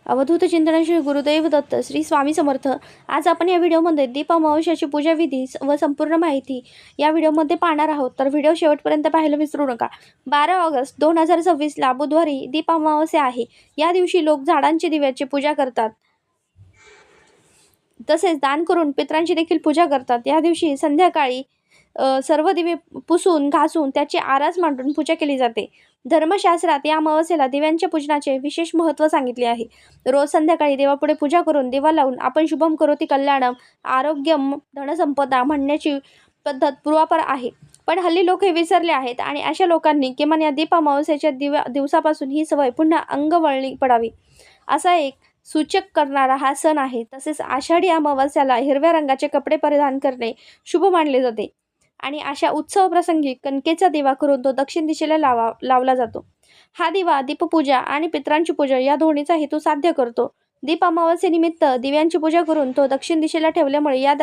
अवधूत चिंतन श्री गुरुदेव दत्त श्री स्वामी समर्थ। आज आपण या व्हिडिओमध्ये दीप अमावस्याची पूजा विधी व संपूर्ण माहिती या व्हिडिओमध्ये पाहणार आहोत, तर व्हिडिओ शेवटपर्यंत पाहायला विसरू नका। 12 ऑगस्ट 2026ला बुधवारी दीप अमावस्या आहे। या दिवशी लोक झाडांची दिव्याची पूजा करतात, तसेच दान करून पितरांची देखील पूजा करतात। या दिवशी संध्याकाळी सर्व दिवे पुसून घासून त्याची आरास मांडून पूजा केली जाते। धर्मशास्त्रात या अमावस्येला दिव्यांच्या पूजनाचे विशेष महत्त्व सांगितले आहे। रोज संध्याकाळी देवापुढे पूजा करून दिवा लावून आपण शुभम करोति कल्याणम, आरोग्यम, धनसंपदा म्हणण्याची पद्धत पूर्वापार आहे। पण हल्ली लोक हे विसरले आहेत आणि अशा लोकांनी किमान या दीप अमावस्येच्या दिवसापासून ही सवय पुन्हा अंगवळणी पडावी, असा एक सूचक करणारा हा सण आहे। तसेच आषाढी अमावस्याला हिरव्या रंगाचे कपडे परिधान करणे शुभ मानले जाते आणि अशा उत्सव प्रसंगी कणकेचा दिवा करून तो दक्षिण दिशेला लावला जातो। हा दिवा दीपपूजा आणि पितरांची पूजा या दोन्हीचा हेतू साध्य करतो। दीप अमावस्येनिमित्त दिव्यांची पूजा करून तो दक्षिण दिशेला ठेवल्यामुळे या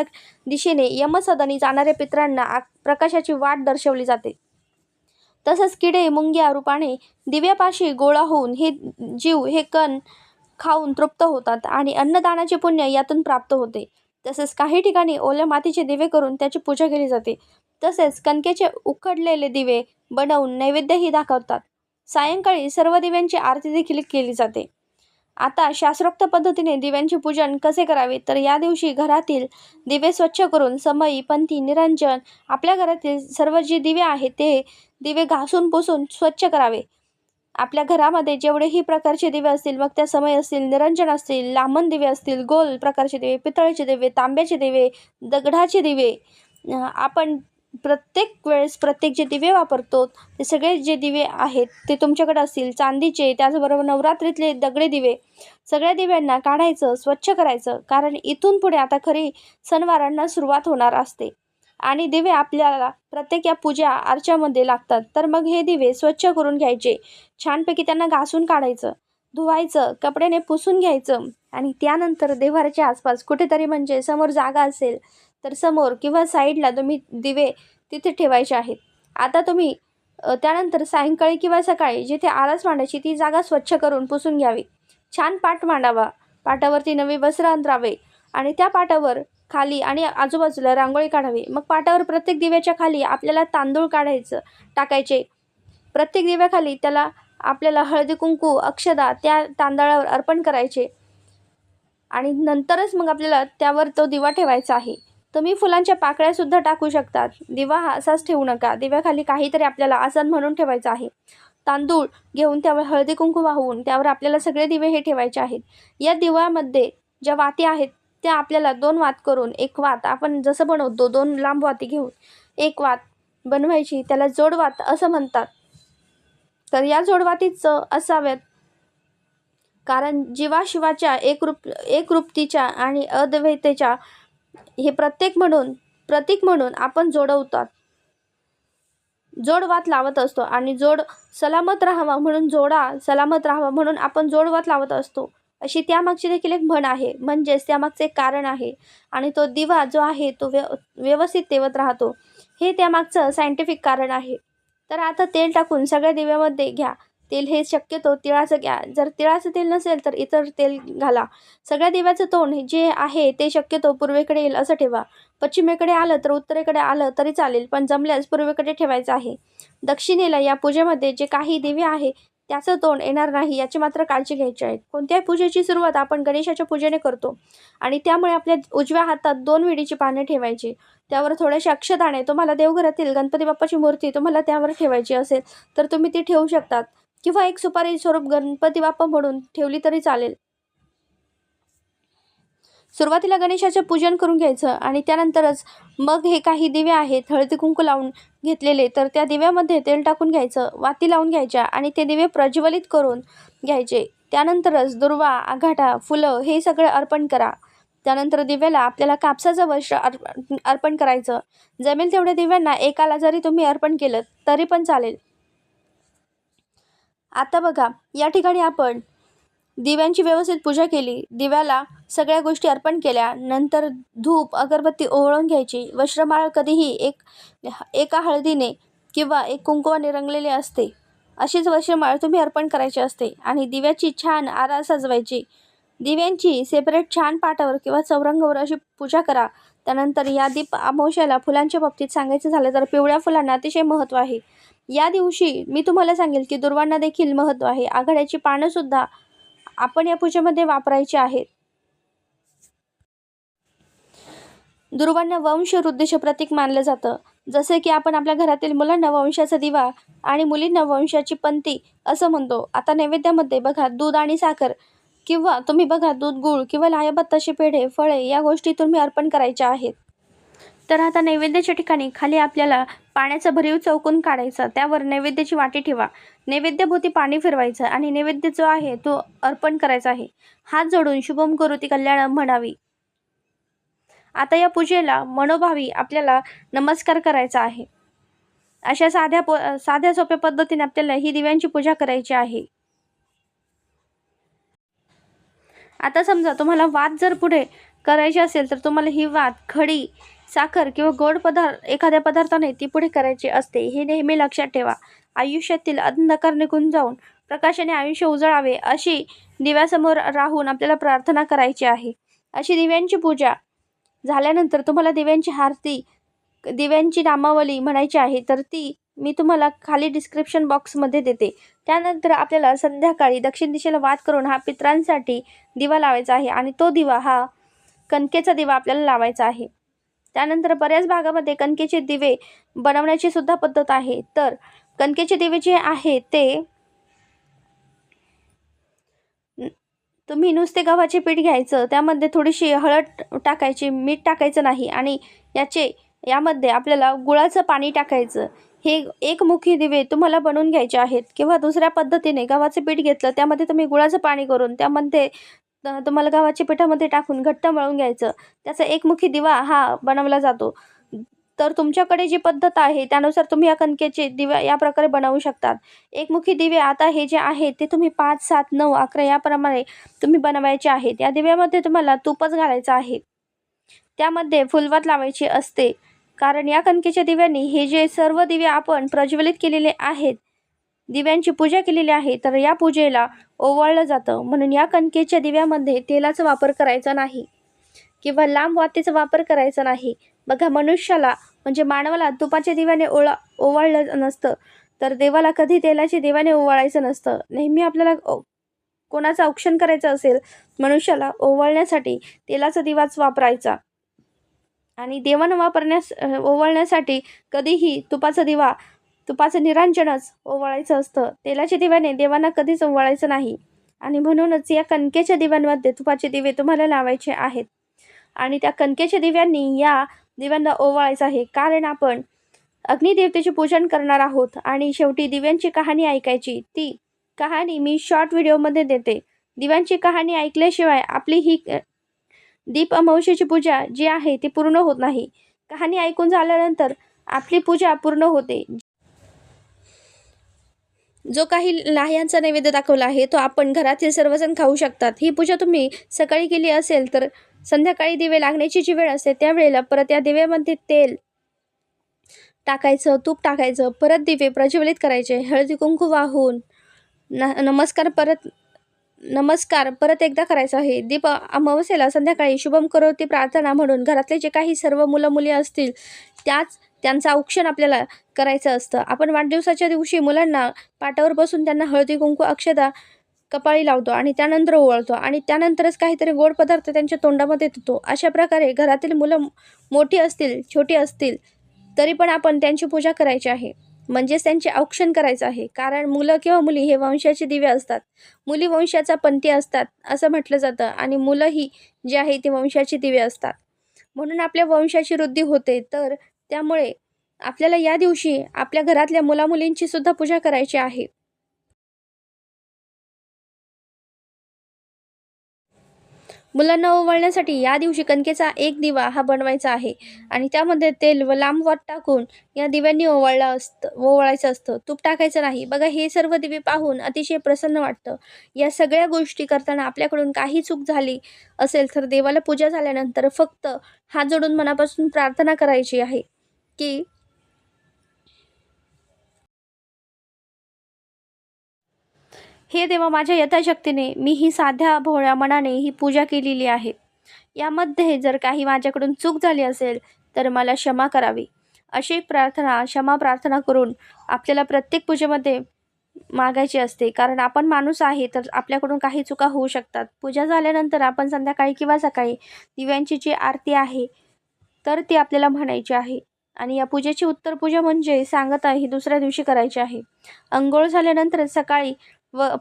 दिशेने यमसदनी जाणाऱ्या पितरांना प्रकाशाची वाट दर्शवली जाते। तसंच किडे मुंग्या रूपाने दिव्यापाशी गोळा होऊन हे जीव हे कण खाऊन तृप्त होतात आणि अन्नदानाचे पुण्य यातून प्राप्त होते। तसेच काही ठिकाणी ओल्या मातीचे दिवे करून त्याची पूजा केली जाते। तसेच कणकेचे उकडलेले दिवे बनवून नैवेद्यही दाखवतात। सायंकाळी सर्व दिव्यांची आरती देखील केली जाते। आता शास्त्रोक्त पद्धतीने दिव्यांचे पूजन कसे करावे, तर या दिवशी घरातील दिवे स्वच्छ करून समई, पंथी, निरंजन आपल्या घरातील सर्व जे दिवे आहेत ते दिवे घासून पुसून स्वच्छ करावे। आपल्या घरामध्ये जेवढेही प्रकारचे दिवे असतील, मग त्या समय असतील, निरंजन असतील, लांबन दिवे असतील, गोल प्रकारचे दिवे, पितळेचे दिवे, तांब्याचे दिवे, दगडाचे दिवे, आपण प्रत्येक वेळेस प्रत्येक जे दिवे वापरतो ते सगळे जे दिवे आहेत ते तुमच्याकडे असतील, चांदीचे, त्याचबरोबर नवरात्रीतले दगडी दिवे, सगळ्या दिव्यांना काढायचं, स्वच्छ करायचं, कारण इथून पुढे आता खरी सणवारांना सुरुवात होणार असते आणि दिवे आपल्याला प्रत्येक या पूजा अर्चामध्ये लागतात। तर मग हे दिवे स्वच्छ करून घ्यायचे, छानपैकी त्यांना घासून काढायचं, धुवायचं, कपड्याने पुसून घ्यायचं आणि त्यानंतर देव्हाऱ्याच्या आसपास कुठेतरी म्हणजे समोर जागा असेल तर समोर किंवा साईडला तुम्ही दिवे तिथे ठेवायचे आहेत। आता तुम्ही त्यानंतर सायंकाळी किंवा सकाळी जिथे आरास मांडायची ती जागा स्वच्छ करून पुसून घ्यावी। छान पाट मांडावा, पाटावरती नवे वस्त्र अंतरावे आणि त्या पाटावर खाली आणि आजूबाजूला रांगोळी काढावी। मग पाटावर प्रत्येक दिव्याच्या खाली आपल्याला तांदूळ टाकायचे। प्रत्येक दिव्याखाली त्याला आपल्याला हळदी कुंकू अक्षदा त्या तांदळावर अर्पण करायचे आणि नंतरच मग आपल्याला त्यावर तो दिवा ठेवायचा आहे। तुम्ही फुलांच्या पाकळ्या सुद्धा टाकू शकतात। दिवा हा असाच ठेवू नका, दिव्याखाली काहीतरी आपल्याला आसन म्हणून ठेवायचं आहे। तांदूळ घेऊन त्यावर हळदी कुंकू वाहून त्यावर आपल्याला सगळे दिवे हे ठेवायचे आहेत। या दिव्यामध्ये ज्या वाती आहेत त्या आपल्याला 2 वात करून, एक वात आपण जसं बनवतो 2 लांब वाती घेऊन एक वात बनवायची, त्याला जोडवात असं म्हणतात। तर या जोडवातीच असाव्यात, कारण जीवा शिवाच्या एकरूपतेच्या आणि अद्वैतेच्या हे प्रतीक म्हणून आपण जोडवात लावत असतो आणि जोड सलामत राहावा म्हणून आपण जोडवात लावत असतो, अशी त्यामागची देखील एक म्हण आहे। म्हणजेच त्यामागचे एक कारण आहे आणि तो दिवा जो आहे तो व्यवस्थित तेवत राहतो, हे त्यामागचं सायंटिफिक कारण आहे। तर आता तेल टाकून सगळ्या दिव्यामध्ये घ्या। तेल हे शक्यतो तिळाचं घ्या, जर तिळाचं तेल नसेल तर इतर तेल घाला। सगळ्या दिव्याचं तोंड जे आहे ते शक्यतो पूर्वेकडे येईल असं ठेवा। पश्चिमेकडे आलं तर उत्तरेकडे आलं तरी चालेल, पण जमल्यास पूर्वेकडे ठेवायचं आहे। दक्षिणेला या पूजेमध्ये जे काही दिवे आहे त्याचं तोंड येणार नाही याची मात्र काळजी घ्यायची आहे। कोणत्याही पूजेची सुरुवात आपण गणेशाच्या पूजेने करतो आणि त्यामुळे आपल्या उजव्या हातात 2 विडीची पाने ठेवायची, त्यावर थोडेसे अक्षदाणे, तुम्हाला देवघरातील गणपती बाप्पाची मूर्ती तुम्हाला त्यावर ठेवायची असेल तर तुम्ही ती ठेवू शकतात किंवा एक सुपारी स्वरूप गणपती बाप्पा म्हणून ठेवली तरी चालेल। सुरुवातीला गणेशाचे पूजन करून घ्यायचं आणि त्यानंतरच मग हे काही दिवे आहेत हळदी कुंकू लावून घेतलेले, तर त्या दिव्यामध्ये तेल टाकून घ्यायचं, वाती लावून घ्यायच्या आणि ते दिवे प्रज्वलित करून घ्यायचे। त्यानंतरच दुर्वा, आघाडा, फुलं हे सगळं अर्पण करा। त्यानंतर दिव्याला आपल्याला कापसाचं वस्त्र अर्पण करायचं। जमेल तेवढ्या दिव्यांना एकाला जरी तुम्ही अर्पण केलं तरी पण चालेल। आता बघा, या ठिकाणी आपण दिव्यांची व्यवस्थित पूजा केली, दिव्याला सगळ्या गोष्टी अर्पण केल्या, नंतर धूप अगरबत्ती ओवाळून घ्यायची। वस्त्रमाळ कधीही एका हळदीने किंवा एक कुंकवाने रंगलेली असते, अशीच वस्त्रमाळ तुम्ही अर्पण करायची असते आणि दिव्याची छान आरास सजवायची। दिव्यांची सेपरेट छान पाटावर किंवा चौरंगावर अशी पूजा करा. त्यानंतर या दीप अमावस्येला फुलांच्या बाबतीत सांगायचं झालं तर पिवळ्या फुलांना अतिशय महत्त्व आहे. या दिवशी मी तुम्हाला सांगेल की दुर्वांना देखील महत्त्व आहे. आघाड्याची पानं सुद्धा आपण या पूजेमध्ये वापरायची आहेत. दुर्वांना वंशवृद्धीचे प्रतीक मानलं जातं. जसे की आपण आपल्या घरातील मुलांना वंशाचा दिवा आणि मुलींना वंशाची पंती असं म्हणतो. आता नैवेद्यामध्ये बघा दूध आणि साखर किंवा तुम्ही बघा दूध, गूळ किंवा लाह्याबत्ताचे पेढे, फळे या गोष्टी तुम्ही अर्पण करायच्या आहेत. तर आता नैवेद्याच्या ठिकाणी खाली आपल्याला पाण्याचा भरीव चौकोन काढायचा. त्यावर नैवेद्याची वाटी ठेवा. नैवेद्याभोवती पाणी फिरवायचं आणि नैवेद्य जो आहे तो अर्पण करायचा आहे. हात जोडून शुभम करोति कल्याणम म्हणावी. आता या पूजेला मनोभावी आपल्याला नमस्कार करायचा आहे. अशा साध्या सोप्या पद्धतीने आपल्याला ही दिव्यांची पूजा करायची आहे. आता समजा तुम्हाला वात जर पुढे करायची असेल तर तुम्हाला ही वात खडी, साखर किंवा गोड एखाद्या पदार्थाने ती पुढे करायची असते. हे नेहमी लक्षात ठेवा. आयुष्यातील अंधकार निघून जाऊन प्रकाशाने आयुष्य उजळावे अशी दिव्यासमोर राहून आपल्याला प्रार्थना करायची आहे. अशी दिव्यांची पूजा झाल्यानंतर तुम्हाला दिव्यांची आरती, दिव्यांची नामावली म्हणायची आहे. तर ती मी तुम्हाला खाली डिस्क्रिप्शन बॉक्समध्ये देते. त्यानंतर आपल्याला संध्याकाळी दक्षिण दिशेला वात करून हा पितरांसाठी दिवा लावायचा आहे आणि तो दिवा हा कणकेचा दिवा आपल्याला लावायचा आहे. त्यानंतर बऱ्याच भागामध्ये कणकेचे दिवे बनवण्याची सुद्धा पद्धत आहे. तर कणकेचे दिवे जे आहे ते तुम्ही नुसते गव्हाचे पीठ घ्यायचं, त्यामध्ये थोडीशी हळद टाकायची, मीठ टाकायचं नाही आणि यामध्ये आपल्याला गुळाचं पाणी टाकायचं. हे एकमुखी दिवे तुम्हाला बनवून घ्यायचे आहेत. किंवा दुसऱ्या पद्धतीने गव्हाचं पीठ घेतलं, त्यामध्ये तुम्ही गुळाचं पाणी करून त्यामध्ये तुम्हाला गव्हाच्या पिठामध्ये टाकून घट्ट मळून घ्यायचं. त्याचा एकमुखी दिवा हा बनवला जातो. तर तुमच्याकडे जी पद्धत आहे त्यानुसार तुम्ही या कणकेचे दिवे या प्रकारे बनवू शकतात. एकमुखी दिवे आता हे जे आहेत ते तुम्ही 5, 7, 9, 11 याप्रमाणे तुम्ही बनवायचे आहेत. या दिव्यामध्ये तुम्हाला तूपच घालायचं आहे. त्यामध्ये फुलवात लावायची असते. कारण या कणकेच्या दिव्यांनी हे जे सर्व दिवे आपण प्रज्वलित केलेले आहेत, दिव्यांची पूजा केलेली आहे, तर या पूजेला ओवाळलं जातं. म्हणून या कणकेच्या दिव्यामध्ये तेलाचा वापर करायचा नाही किंवा लांब वातीचा वापर करायचा नाही. बघा, मनुष्याला म्हणजे मानवाला तुपाच्या दिव्याने ओवाळलं नसतं, तर देवाला कधी तेलाच्या दिव्याने ओवाळायचं नसतं. नेहमी आपल्याला कोणाचं औक्षण करायचं असेल मनुष्याला ओवाळण्यासाठी तेलाचा दिवाच वापरायचा आणि देवांना ओवाळण्यासाठी कधीही तुपाचं निरांजनच ओवाळायचं असतं. तेलाच्या दिव्याने देवांना कधीच ओवाळायचं नाही. आणि म्हणूनच या कणकेच्या दिव्यांमध्ये तुपाचे दिवे तुम्हाला लावायचे आहेत आणि त्या कणकेच्या दिव्यांनी या दिव्यांना ओवाळायचं आहे. कारण आपण अग्निदेवतेचे पूजन करणार आहोत आणि शेवटी दिव्यांची कहाणी ऐकायची. ती कहाणी मी शॉर्ट व्हिडिओमध्ये देते. दिव्यांची कहाणी ऐकल्याशिवाय आपली ही दीप अमावस्येची पूजा जी आहे ती पूर्ण होत नाही. कहाणी ऐकून झाल्यानंतर आपली पूजा पूर्ण होते. जो काही लाह्यांचा नैवेद्य दाखवला आहे तो आपण घरातील सर्वजण खाऊ शकतात. ही पूजा तुम्ही सकाळी केली असेल तर संध्याकाळी दिवे लागण्याची जी वेळ असते त्यावेळेला परत या दिव्यामध्ये तेल टाकायचं, तूप टाकायचं, परत दिवे प्रज्वलित करायचे, हळदी कुंकू वाहून नमस्कार परत एकदा करायचा आहे. दीप अमावस्येला संध्याकाळी शुभम करोति प्रार्थना म्हणून घरातले जे काही सर्व मुलं मुली असतील त्यांचं औक्षण आपल्याला करायचं असतं. आपण वाढदिवसाच्या दिवशी मुलांना पाटावर बसून त्यांना हळदी कुंकू अक्षता कपाळी लावतो आणि त्यानंतर ओवाळतो आणि त्यानंतरच काहीतरी गोड पदार्थ त्यांच्या तोंडामध्ये देतो. अशा प्रकारे घरातील मुलं मोठी असतील, छोटी असतील तरी पण आपण त्यांची पूजा करायची आहे. म्हणजेच त्यांचे औक्षण करायचं आहे. कारण मुलं किंवा मुली हे वंशाचे दिवे असतात. मुली वंशाचा पंथी असतात असं म्हटलं जातं आणि मुलंही जे आहे ते वंशाचे दिवे असतात. म्हणून आपल्या वंशाची वृद्धी होते. तर त्यामुळे आपल्याला या दिवशी आपल्या घरातल्या मुलामुलींची सुद्धा पूजा करायची आहे. मुलांना ओवाळण्यासाठी या दिवशी कणकेचा एक दिवा हा बनवायचा आहे आणि त्यामध्ये तेल व लांब वात टाकून या दिव्यांनी ओवाळायचं असतं. तूप टाकायचं नाही. बघा, हे सर्व दिवे पाहून अतिशय प्रसन्न वाटतं. या सगळ्या गोष्टी करताना आपल्याकडून काही चूक झाली असेल तर देवाला पूजा झाल्यानंतर फक्त हात जोडून मनापासून प्रार्थना करायची आहे की हे देवा, माझ्या यथाशक्तीने मी ही साध्या भोळ्या मनाने ही पूजा केलेली आहे. यामध्ये जर काही माझ्याकडून चूक झाली असेल तर मला क्षमा करावी. अशी प्रार्थना, क्षमा प्रार्थना करून आपल्याला प्रत्येक पूजेमध्ये मागायची असते. कारण आपण माणूस आहे, तर आपल्याकडून काही चुका होऊ शकतात. पूजा झाल्यानंतर आपण संध्याकाळी किंवा सकाळी दिव्यांची जी आरती आहे तर ती आपल्याला म्हणायची आहे. आणि या पूजेची उत्तर पूजा म्हणजे सांगता ही दुसऱ्या दिवशी करायची आहे. अंघोळ झाल्यानंतर सकाळी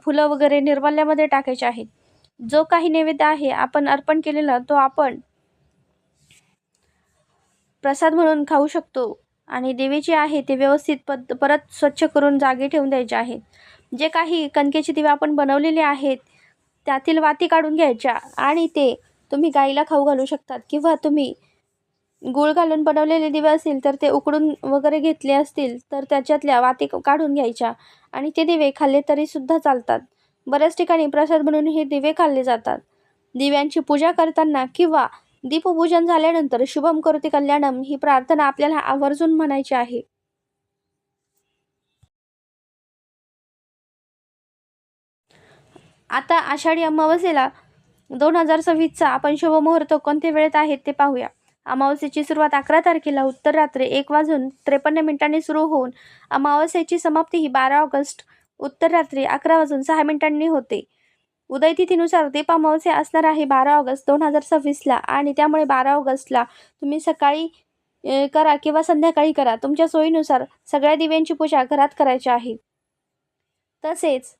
फुलं वगैरे निर्माल्यामध्ये टाकायचे आहेत. जो काही नैवेद्य आहे आपण अर्पण केलेला तो आपण प्रसाद म्हणून खाऊ शकतो. आणि दिवे जे आहे ते व्यवस्थित परत स्वच्छ करून जागी ठेवून द्यायचे आहेत. जे काही कणकेचे दिवे आपण बनवलेले आहेत त्यातील वाती काढून घ्यायच्या आणि ते तुम्ही गाईला खाऊ घालू शकतात. किंवा तुम्ही गूळ घालून बनवलेले दिवे असतील तर ते उकडून वगैरे घेतले असतील तर त्याच्यातल्या वाती काढून घ्यायच्या आणि ते दिवे खाल्ले तरी सुद्धा चालतात. बऱ्याच ठिकाणी प्रसाद म्हणून हे दिवे खाल्ले जातात. दिव्यांची पूजा करताना किंवा दीपपूजन झाल्यानंतर शुभम करोति कल्याणम ही प्रार्थना आपल्याला आवर्जून म्हणायची आहे. आता आषाढी अमावस्येला 2026चा आपण शुभ मुहूर्त कोणत्या वेळेत आहेत ते पाहूया. अमावस्येची सुरुवात 11 तारखेला उत्तर रात्री 1:53 सुरू होऊन अमावस्येची समाप्ती ही 12 ऑगस्ट उत्तर रात्री 11:06 होते. उदय तिथीनुसार दीप अमावस्या असणार आहे 12 ऑगस्ट 2026ला आणि त्यामुळे 12 ऑगस्टला तुम्ही सकाळी करा किंवा संध्याकाळी करा, तुमच्या सोयीनुसार. सगळ्या दिव्यांची पूजा घरात करायची आहे. तसेच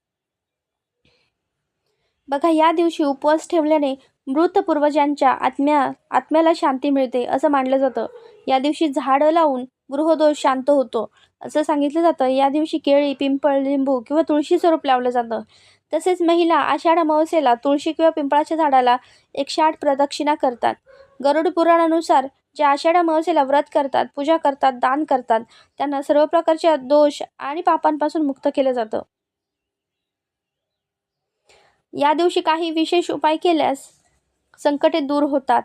बघा, या दिवशी उपवास ठेवल्याने मृत पूर्वजांच्या आत्म्याला शांती मिळते असं मानलं जातं. या दिवशी झाडं लावून गृहदोष शांत होतो असं सांगितलं जातं. या दिवशी केळी, पिंपळ, लिंबू किंवा तुळशी स्वरूप लावलं जातं. तसेच महिला आषाढ अमावस्येला तुळशी किंवा पिंपळाच्या झाडाला 108 प्रदक्षिणा करतात. गरुड पुराणानुसार जे आषाढ अमावस्येला व्रत करतात, पूजा करतात, दान करतात त्यांना सर्व प्रकारच्या दोष आणि पापांपासून मुक्त केलं जातं. या दिवशी काही विशेष उपाय केल्यास संकटे दूर होतात.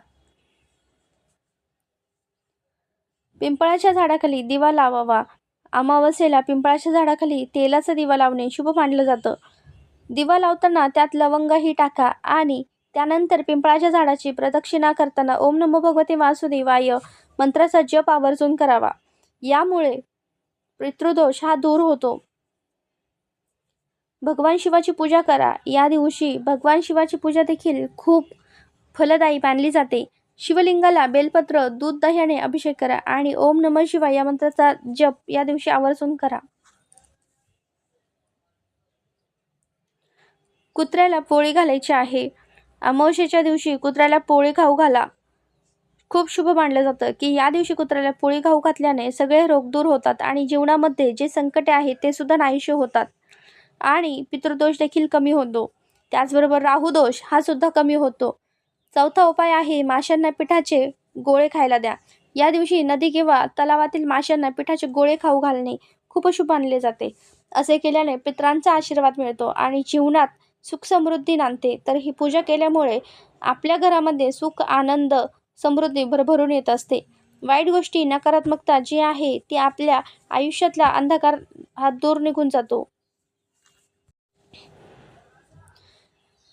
पिंपळाच्या झाडाखाली दिवा लावावा. अमावस्येला पिंपळाच्या झाडाखाली तेलाचा दिवा लावणे शुभ मानलं जातं. दिवा लावताना त्यात लवंगही टाका आणि त्यानंतर पिंपळाच्या झाडाची प्रदक्षिणा करताना ओम नमो भगवते वासुदेवाय मंत्राचा जप आवर्जून करावा. यामुळे पितृदोष हा दूर होतो. भगवान शिवाची पूजा करा. या दिवशी भगवान शिवाची पूजा देखील खूप फलदायी मानली जाते. शिवलिंगाला बेलपत्र, दूध, दह्याने अभिषेक करा आणि ओम नमः शिवाय या मंत्राचा जप या दिवशी आवर्जून करा. कुत्र्याला पोळी घालायची आहे. अमावस्येच्या दिवशी कुत्र्याला पोळी खाऊ घाला. खूप शुभ मानलं जातं की या दिवशी कुत्र्याला पोळी खाऊ घातल्याने सगळे रोग दूर होतात आणि जीवनामध्ये जे संकटे आहेत ते सुद्धा नाहीसे होतात आणि पितृदोष देखील कमी होतो. त्याचबरोबर राहुदोष हा सुद्धा कमी होतो. चौथा उपाय आहे माशांना पिठाचे गोळे खायला द्या. या दिवशी नदी किंवा तलावातील माशांना पिठाचे गोळे खाऊ घालणे खूप शुभ मानले जाते. असे केल्याने पितरांचा आशीर्वाद मिळतो आणि जीवनात सुख समृद्धी नांदते. तर ही पूजा केल्यामुळे आपल्या घरामध्ये सुख, आनंद, समृद्धी भरभरून येत असते. वाईट गोष्टी, नकारात्मकता जी आहे ती आपल्या आयुष्यातला अंधकार हा दूर निघून जातो.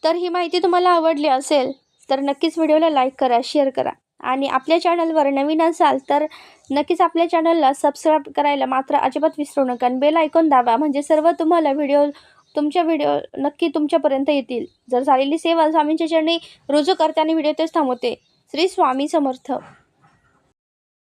तर ही माहिती तुम्हाला आवडली असेल तर नक्कीच व्हिडिओला लाईक करा, शेअर करा आणि आपल्या चॅनलवर नवीन असाल तर नक्कीच आपल्या चॅनलला सबस्क्राईब करायला मात्र अजिबात विसरू नका आणि बेल आयकॉन दाबा म्हणजे सर्व तुम्हाला तुमच्या व्हिडिओ नक्की तुमच्यापर्यंत येतील. जर झालेली सेवा स्वामींच्या चरणी रुजू करताना व्हिडिओ तेच थांबवते. श्री स्वामी समर्थ.